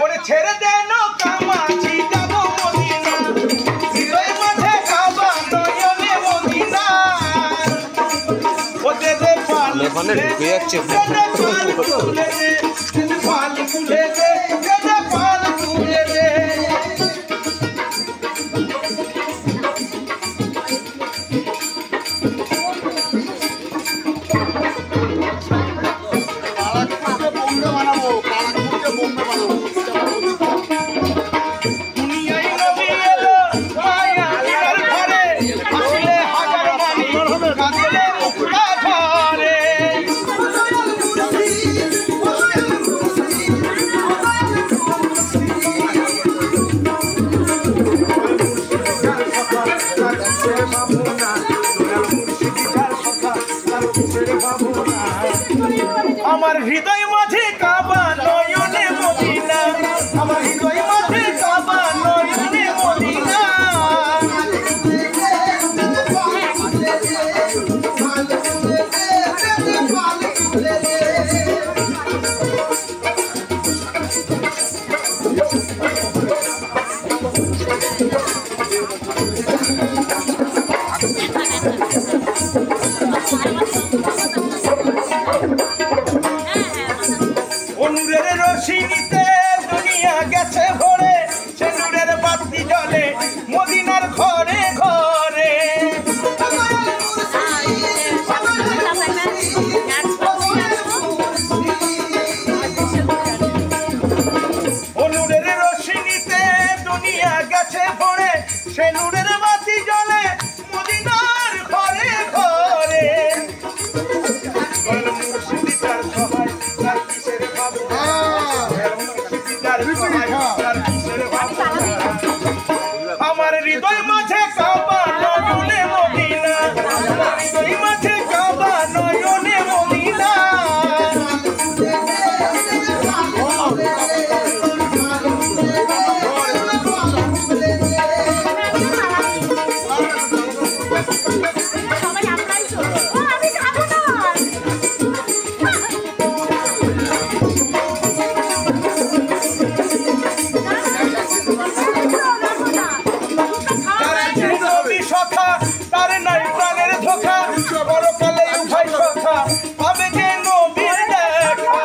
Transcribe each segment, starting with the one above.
ওরে ছেড়ে দে নৌকা মাঝি যাব মদিনা হৃদয় মাঝে কাবা নয়নে মদিনা ও দে দে পাল ওখানে ঢুকে যাচ্ছে পাল তুলে দে পাল তুলে দে আমার হৃদয় মাঝে কাবা নয়নে মদিনা আমার হৃদয় মাঝে কাবা নয়নে মদিনা নূরের রোশনীতে দুনিয়া গেছে ভরে সে নূরের বাতি জ্বলে মদিনার ঘরে ঘরে ও নূরের রোশনীতে দুনিয়া গেছে ভরে সে নূরের বাতি জ্বলে মদিনার ঘরে ঘরে মুর্শিদার সহায় তার কিসের ভাবনা আমার হৃদয় মাঝে কাবা নয়নে মদিনা আমার হৃদয় মাঝে কাবা নয়নে মদিনা তার নাই প্রাণের ধোঁকা পরকালে উভয় সখা পাবে যে নবীর দেখা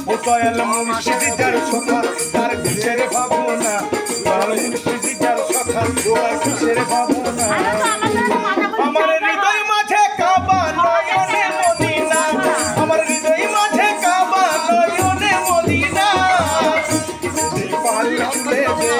ও দয়াল মুর্শিদি যার সখা তার কিসের ভাবনা মুর্শিদি যার সখা তার কিসের ভাবনা আমার হৃদয় মাঝে কাবা নয়নে মদিনা আমার হৃদয় মাঝে কাবা নয়নে মদিনা পাল তুলে দে